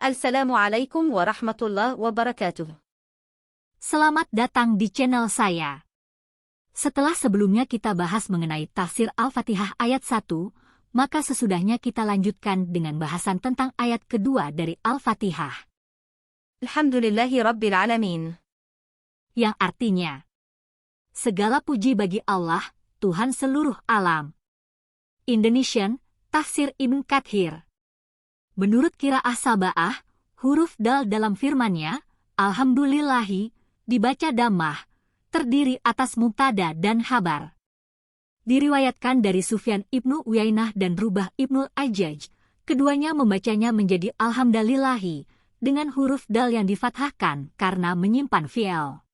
Assalamualaikum warahmatullahi wabarakatuh. Selamat datang di channel saya. Setelah sebelumnya kita bahas mengenai tafsir Al-Fatihah ayat 1, maka sesudahnya kita lanjutkan dengan bahasan tentang ayat kedua dari Al-Fatihah. Alhamdulillahi Rabbil Alamin. Yang artinya, segala puji bagi Allah, Tuhan seluruh alam. Indonesian, Tafsir Ibn Katsir. Menurut qiraah Saba'ah, huruf dal dalam firman-Nya, Alhamdulillahi, dibaca dhammah, terdiri atas mubtada dan khabar. Diriwayatkan dari Sufyan ibnu Uyainah dan Rubah ibnul Ajaj, keduanya membacanya menjadi Alhamdulillahi, dengan huruf dal yang difathahkan karena menyimpan fi'il.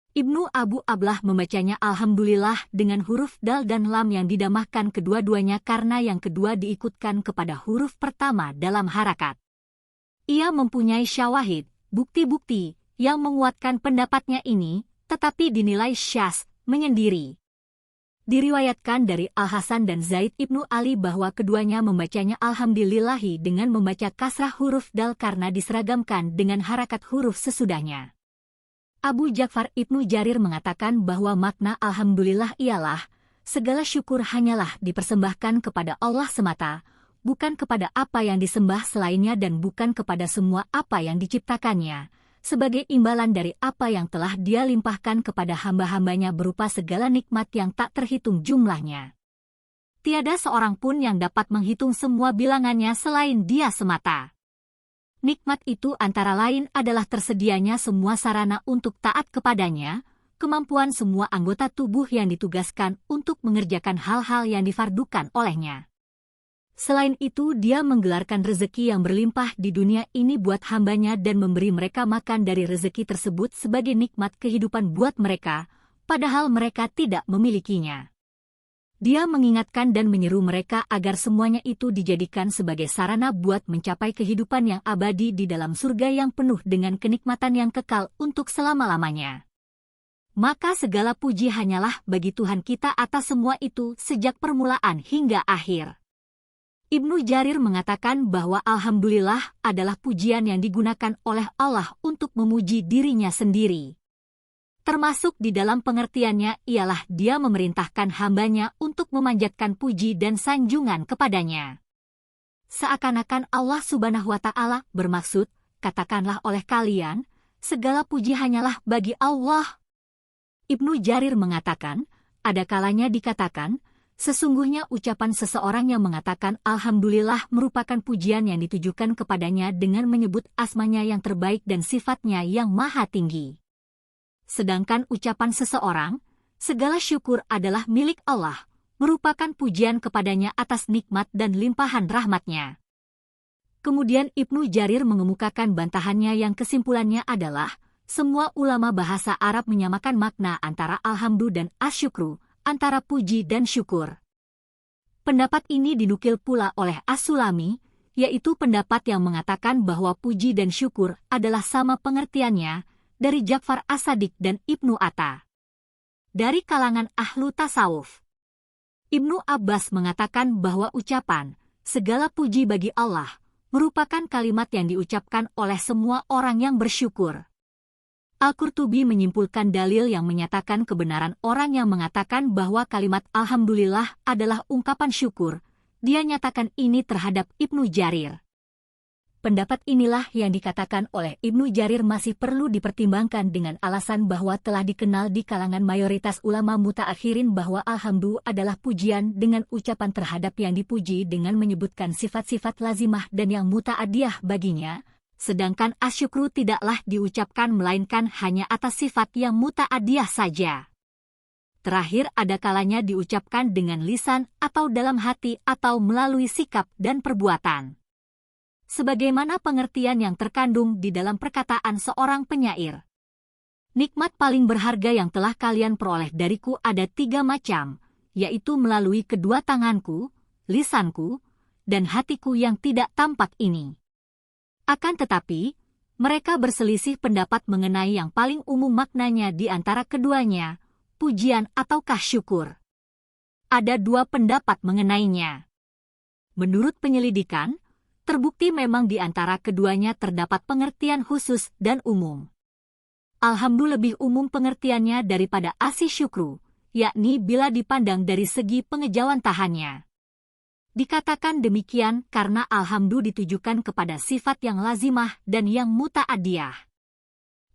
Ibnu Abu Ablah membacanya Alhamdulillah dengan huruf dal dan lam yang didamahkan kedua-duanya karena yang kedua diikutkan kepada huruf pertama dalam harakat. Ia mempunyai syawahid, bukti-bukti, yang menguatkan pendapatnya ini, tetapi dinilai syadz, menyendiri. Diriwayatkan dari Al-Hasan dan Zaid ibnu Ali bahwa keduanya membacanya Alhamdulillahi dengan membaca kasrah huruf dal karena diseragamkan dengan harakat huruf sesudahnya. Abu Ja'far Ibnu Jarir mengatakan bahwa makna Alhamdulillah ialah, segala syukur hanyalah dipersembahkan kepada Allah semata, bukan kepada apa yang disembah selainnya dan bukan kepada semua apa yang diciptakannya, sebagai imbalan dari apa yang telah Dia limpahkan kepada hamba-hambanya berupa segala nikmat yang tak terhitung jumlahnya. Tiada seorang pun yang dapat menghitung semua bilangannya selain Dia semata. Nikmat itu antara lain adalah tersedianya semua sarana untuk taat kepadanya, kemampuan semua anggota tubuh yang ditugaskan untuk mengerjakan hal-hal yang difardukan olehnya. Selain itu Dia menggelarkan rezeki yang berlimpah di dunia ini buat hambanya dan memberi mereka makan dari rezeki tersebut sebagai nikmat kehidupan buat mereka, padahal mereka tidak memilikinya. Dia mengingatkan dan menyeru mereka agar semuanya itu dijadikan sebagai sarana buat mencapai kehidupan yang abadi di dalam surga yang penuh dengan kenikmatan yang kekal untuk selama-lamanya. Maka segala puji hanyalah bagi Tuhan kita atas semua itu sejak permulaan hingga akhir. Ibnu Jarir mengatakan bahwa Alhamdulillah adalah pujian yang digunakan oleh Allah untuk memuji dirinya sendiri. Termasuk di dalam pengertiannya ialah Dia memerintahkan hambanya untuk memanjatkan puji dan sanjungan kepadanya. Seakan-akan Allah Subhanahu wa Ta'ala bermaksud, katakanlah oleh kalian, segala puji hanyalah bagi Allah. Ibnu Jarir mengatakan, ada kalanya dikatakan, sesungguhnya ucapan seseorang yang mengatakan Alhamdulillah merupakan pujian yang ditujukan kepadanya dengan menyebut asmanya yang terbaik dan sifatnya yang maha tinggi. Sedangkan ucapan seseorang, segala syukur adalah milik Allah, merupakan pujian kepadanya atas nikmat dan limpahan rahmat-Nya. Kemudian Ibnu Jarir mengemukakan bantahannya yang kesimpulannya adalah, semua ulama bahasa Arab menyamakan makna antara alhamdu dan asyukru, antara puji dan syukur. Pendapat ini dinukil pula oleh As-Sulami, yaitu pendapat yang mengatakan bahwa puji dan syukur adalah sama pengertiannya, dari Ja'far As-Sadiq dan Ibnu Atta. Dari kalangan ahlu tasawuf, Ibnu Abbas mengatakan bahwa ucapan, segala puji bagi Allah, merupakan kalimat yang diucapkan oleh semua orang yang bersyukur. Al-Qurtubi menyimpulkan dalil yang menyatakan kebenaran orang yang mengatakan bahwa kalimat Alhamdulillah adalah ungkapan syukur. Dia nyatakan ini terhadap Ibnu Jarir. Pendapat inilah yang dikatakan oleh Ibnu Jarir masih perlu dipertimbangkan dengan alasan bahwa telah dikenal di kalangan mayoritas ulama mutaakhirin bahwa alhamdu adalah pujian dengan ucapan terhadap yang dipuji dengan menyebutkan sifat-sifat lazimah dan yang muta'adiyah baginya, sedangkan asyukru tidaklah diucapkan melainkan hanya atas sifat yang muta'adiyah saja. Terakhir ada kalanya diucapkan dengan lisan atau dalam hati atau melalui sikap dan perbuatan. Sebagaimana pengertian yang terkandung di dalam perkataan seorang penyair. Nikmat paling berharga yang telah kalian peroleh dariku ada 3 macam, yaitu melalui kedua tanganku, lisanku, dan hatiku yang tidak tampak ini. Akan tetapi, mereka berselisih pendapat mengenai yang paling umum maknanya di antara keduanya, pujian ataukah syukur. Ada 2 pendapat mengenainya. Menurut penyelidikan, terbukti memang di antara keduanya terdapat pengertian khusus dan umum. Alhamdu lebih umum pengertiannya daripada asyukru, yakni bila dipandang dari segi pengejawantahannya. Dikatakan demikian karena alhamdu ditujukan kepada sifat yang lazimah dan yang muta'adiyah.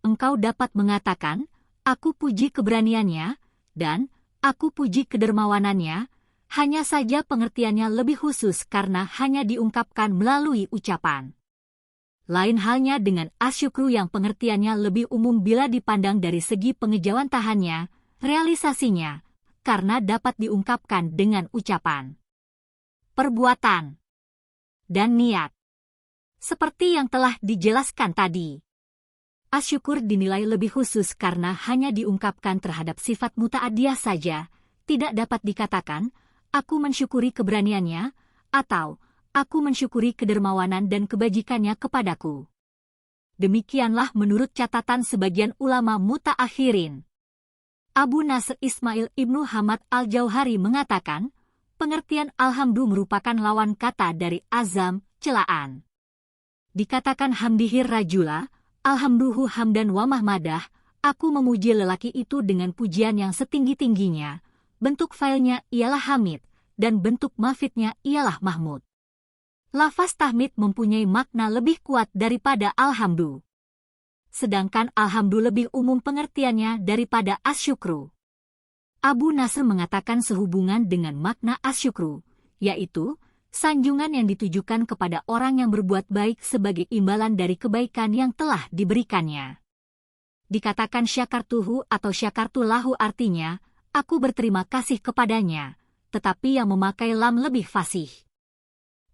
Engkau dapat mengatakan, aku puji keberaniannya, dan aku puji kedermawanannya, hanya saja pengertiannya lebih khusus karena hanya diungkapkan melalui ucapan. Lain halnya dengan asyukru yang pengertiannya lebih umum bila dipandang dari segi pengejawantahannya, realisasinya, karena dapat diungkapkan dengan ucapan, perbuatan, dan niat. Seperti yang telah dijelaskan tadi, asyukur dinilai lebih khusus karena hanya diungkapkan terhadap sifat muta'adiyah saja, tidak dapat dikatakan, aku mensyukuri keberaniannya, atau aku mensyukuri kedermawanan dan kebajikannya kepadaku. Demikianlah menurut catatan sebagian ulama mutaakhirin. Abu Nasr Ismail Ibnu Hamad Al-Jauhari mengatakan, pengertian alhamdu merupakan lawan kata dari azam, celaan. Dikatakan hamdihir rajula, alhamduhu hamdan wa mahmadah, aku memuji lelaki itu dengan pujian yang setinggi-tingginya. Bentuk failnya ialah hamid, dan bentuk mafidnya ialah mahmud. Lafaz tahmid mempunyai makna lebih kuat daripada alhamdu. Sedangkan alhamdu lebih umum pengertiannya daripada asyukru. Abu Nasr mengatakan sehubungan dengan makna asyukru, yaitu sanjungan yang ditujukan kepada orang yang berbuat baik sebagai imbalan dari kebaikan yang telah diberikannya. Dikatakan syakartuhu atau syakartulahu artinya, aku berterima kasih kepadanya, tetapi yang memakai lam lebih fasih.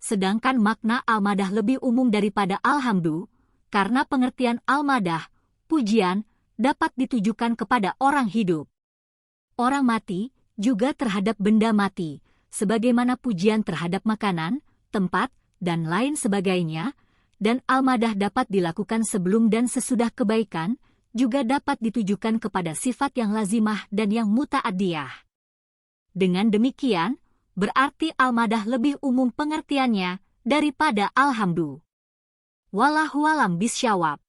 Sedangkan makna almadah lebih umum daripada alhamdu, karena pengertian almadah, pujian, dapat ditujukan kepada orang hidup, orang mati, juga terhadap benda mati, sebagaimana pujian terhadap makanan, tempat, dan lain sebagainya, dan almadah dapat dilakukan sebelum dan sesudah kebaikan, juga dapat ditujukan kepada sifat yang lazimah dan yang muta'adiyah. Dengan demikian, berarti almadah lebih umum pengertiannya daripada alhamdu. Wallahu a'lam bisyawab.